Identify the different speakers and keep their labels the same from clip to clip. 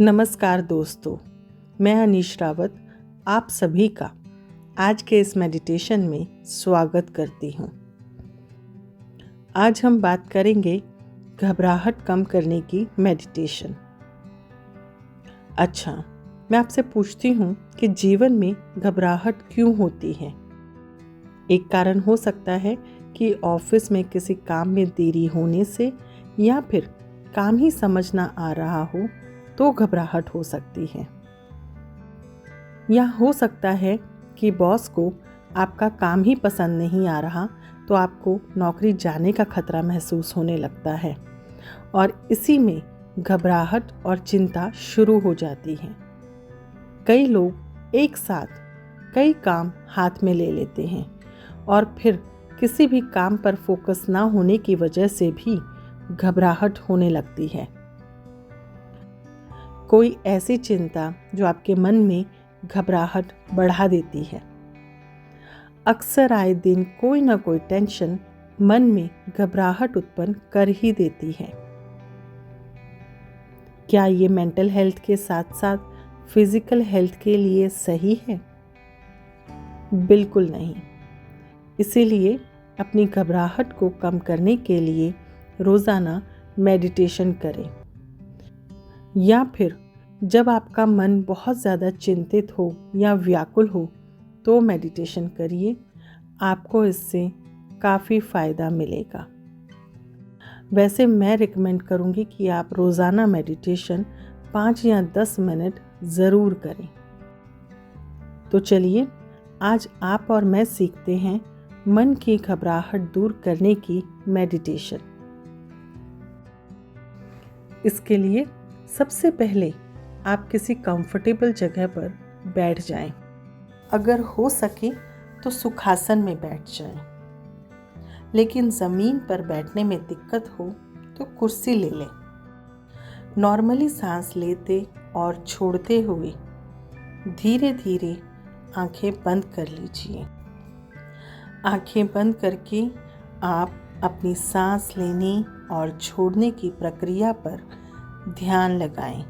Speaker 1: नमस्कार दोस्तों, मैं अनीश रावत आप सभी का आज के इस मेडिटेशन में स्वागत करती हूँ। आज हम बात करेंगे घबराहट कम करने की मेडिटेशन। अच्छा, मैं आपसे पूछती हूँ कि जीवन में घबराहट क्यों होती है? एक कारण हो सकता है कि ऑफिस में किसी काम में देरी होने से या फिर काम ही समझ ना आ रहा हो तो घबराहट हो सकती है। या हो सकता है कि बॉस को आपका काम ही पसंद नहीं आ रहा तो आपको नौकरी जाने का खतरा महसूस होने लगता है और इसी में घबराहट और चिंता शुरू हो जाती है। कई लोग एक साथ कई काम हाथ में ले लेते हैं और फिर किसी भी काम पर फोकस ना होने की वजह से भी घबराहट होने लगती है। कोई ऐसी चिंता जो आपके मन में घबराहट बढ़ा देती है। अक्सर आए दिन कोई ना कोई टेंशन मन में घबराहट उत्पन्न कर ही देती है। क्या ये मेंटल हेल्थ के साथ साथ फिजिकल हेल्थ के लिए सही है? बिल्कुल नहीं। इसीलिए अपनी घबराहट को कम करने के लिए रोज़ाना मेडिटेशन करें या फिर जब आपका मन बहुत ज़्यादा चिंतित हो या व्याकुल हो तो मेडिटेशन करिए। आपको इससे काफ़ी फ़ायदा मिलेगा। वैसे मैं रिकमेंड करूँगी कि आप रोज़ाना मेडिटेशन 5 या 10 मिनट ज़रूर करें। तो चलिए आज आप और मैं सीखते हैं मन की घबराहट दूर करने की मेडिटेशन। इसके लिए सबसे पहले आप किसी कंफर्टेबल जगह पर बैठ जाएं। अगर हो सके तो सुखासन में बैठ जाएं। लेकिन ज़मीन पर बैठने में दिक्कत हो तो कुर्सी ले लें। नॉर्मली सांस लेते और छोड़ते हुए धीरे धीरे आंखें बंद कर लीजिए। आंखें बंद करके आप अपनी सांस लेने और छोड़ने की प्रक्रिया पर ध्यान लगाएं।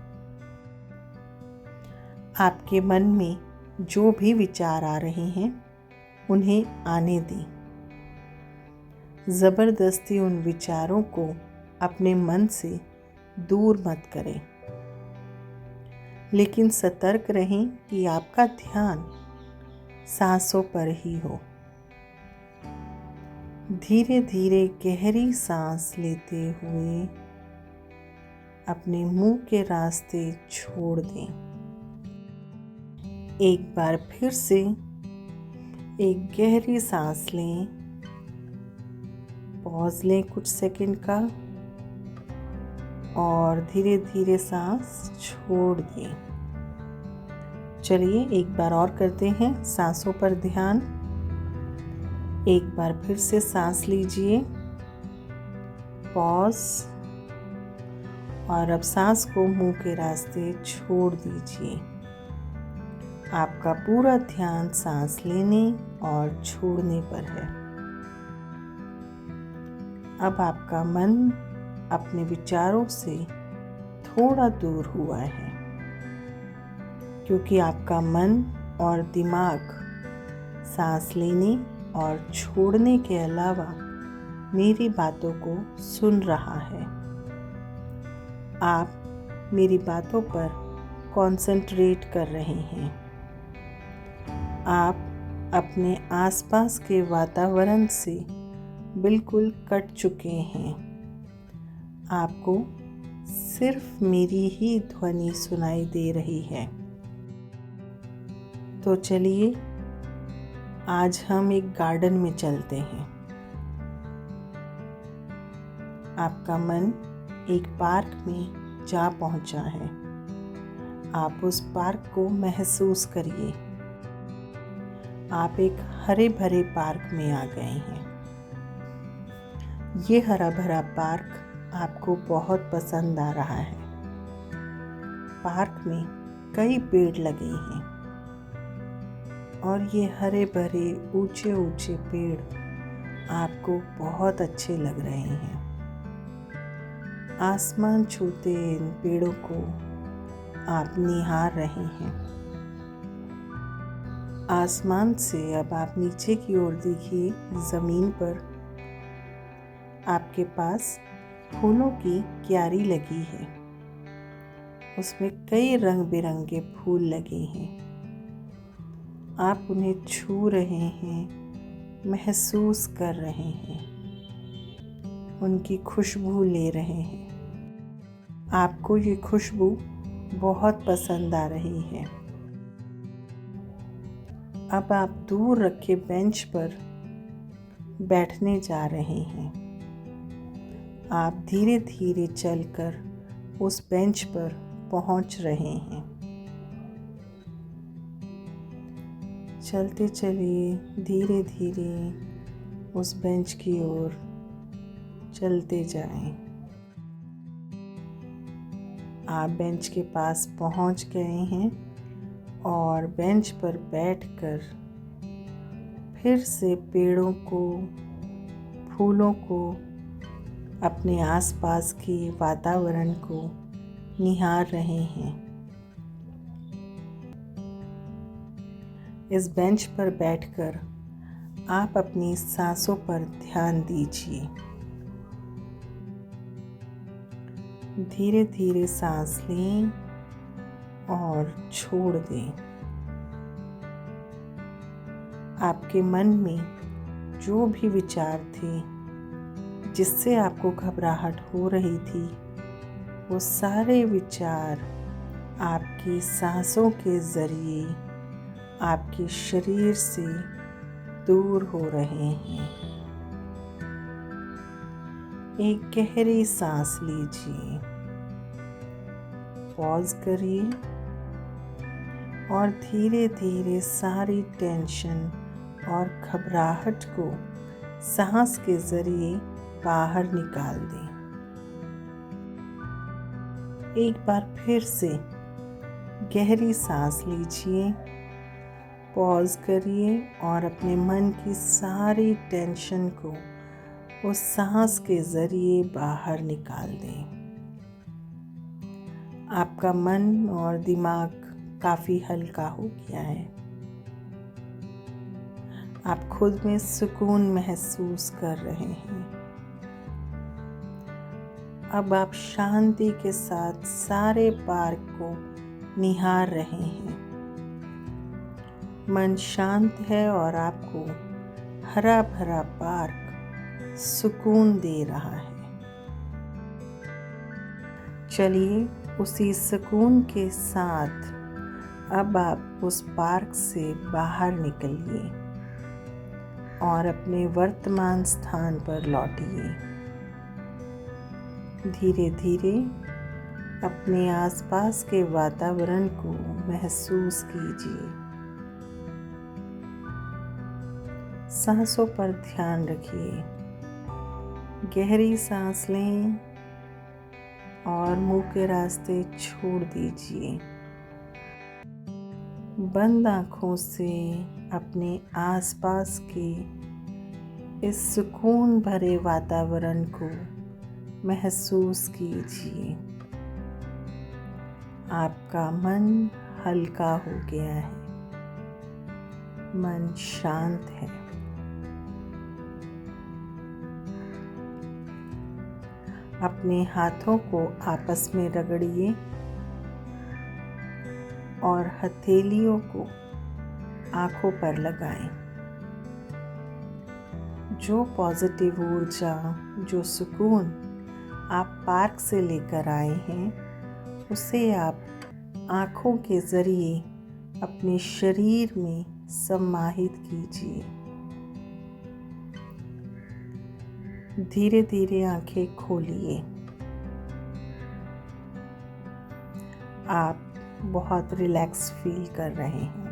Speaker 1: आपके मन में जो भी विचार आ रहे हैं उन्हें आने दें। ज़बरदस्ती उन विचारों को अपने मन से दूर मत करें, लेकिन सतर्क रहें कि आपका ध्यान सांसों पर ही हो। धीरे धीरे गहरी सांस लेते हुए अपने मुंह के रास्ते छोड़ दें। एक बार फिर से एक गहरी सांस लें, पॉज लें कुछ सेकंड का और धीरे धीरे सांस छोड़ दें। चलिए एक बार और करते हैं सांसों पर ध्यान। एक बार फिर से सांस लीजिए, पॉज और अब सांस को मुंह के रास्ते छोड़ दीजिए। आपका पूरा ध्यान सांस लेने और छोड़ने पर है। अब आपका मन अपने विचारों से थोड़ा दूर हुआ है, क्योंकि आपका मन और दिमाग सांस लेने और छोड़ने के अलावा मेरी बातों को सुन रहा है। आप मेरी बातों पर कंसंट्रेट कर रहे हैं। आप अपने आसपास के वातावरण से बिल्कुल कट चुके हैं। आपको सिर्फ मेरी ही ध्वनि सुनाई दे रही है। तो चलिए आज हम एक गार्डन में चलते हैं। आपका मन एक पार्क में जा पहुंचा है। आप उस पार्क को महसूस करिए। आप एक हरे भरे पार्क में आ गए हैं। ये हरा भरा पार्क आपको बहुत पसंद आ रहा है। पार्क में कई पेड़ लगे हैं और ये हरे भरे ऊंचे ऊंचे पेड़ आपको बहुत अच्छे लग रहे हैं। आसमान छूते इन पेड़ों को आप निहार रहे हैं। आसमान से अब आप नीचे की ओर देखिए। ज़मीन पर आपके पास फूलों की क्यारी लगी है। उसमें कई रंग बिरंगे फूल लगे हैं। आप उन्हें छू रहे हैं, महसूस कर रहे हैं, उनकी खुशबू ले रहे हैं। आपको ये खुशबू बहुत पसंद आ रही है। अब आप दूर रखे बेंच पर बैठने जा रहे हैं। आप धीरे धीरे चलकर उस बेंच पर पहुंच रहे हैं। चलते चलिए, धीरे धीरे उस बेंच की ओर चलते जाएं। आप बेंच के पास पहुंच गए हैं और बेंच पर बैठकर फिर से पेड़ों को, फूलों को, अपने आसपास के वातावरण को निहार रहे हैं। इस बेंच पर बैठकर आप अपनी सांसों पर ध्यान दीजिए। धीरे धीरे सांस लें और छोड़ दें। आपके मन में जो भी विचार थे जिससे आपको घबराहट हो रही थी, वो सारे विचार आपकी सांसों के ज़रिए आपके शरीर से दूर हो रहे हैं। एक गहरी सांस लीजिए, पॉज करिए और धीरे धीरे सारी टेंशन और घबराहट को सांस के ज़रिए बाहर निकाल दें। एक बार फिर से गहरी सांस लीजिए, पॉज करिए और अपने मन की सारी टेंशन को उस सांस के ज़रिए बाहर निकाल दें। आपका मन और दिमाग काफ़ी हल्का हो गया है। आप खुद में सुकून महसूस कर रहे हैं। अब आप शांति के साथ सारे पार्क को निहार रहे हैं। मन शांत है और आपको हरा भरा पार्क सुकून दे रहा है। चलिए, उसी सुकून के साथ अब आप उस पार्क से बाहर निकलिए और अपने वर्तमान स्थान पर लौटिए। धीरे धीरे अपने आसपास के वातावरण को महसूस कीजिए। सांसों पर ध्यान रखिए। गहरी सांस लें और मुंह के रास्ते छोड़ दीजिए। बंद आँखों से अपने आसपास के इस सुकून भरे वातावरण को महसूस कीजिए। आपका मन हल्का हो गया है, मन शांत है। अपने हाथों को आपस में रगड़िए और हथेलियों को आँखों पर लगाएं। जो पॉजिटिव ऊर्जा, जो सुकून आप पार्क से लेकर आए हैं, उसे आप आँखों के ज़रिए अपने शरीर में समाहित कीजिए। धीरे धीरे आंखें खोलिए। आप बहुत रिलैक्स फील कर रहे हैं।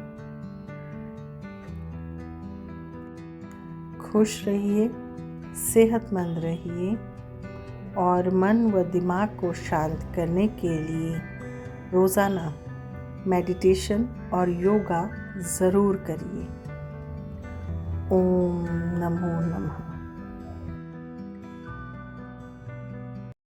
Speaker 1: खुश रहिए, सेहतमंद रहिए और मन व दिमाग को शांत करने के लिए रोज़ाना मेडिटेशन और योगा ज़रूर करिए। ओम नमो नमः।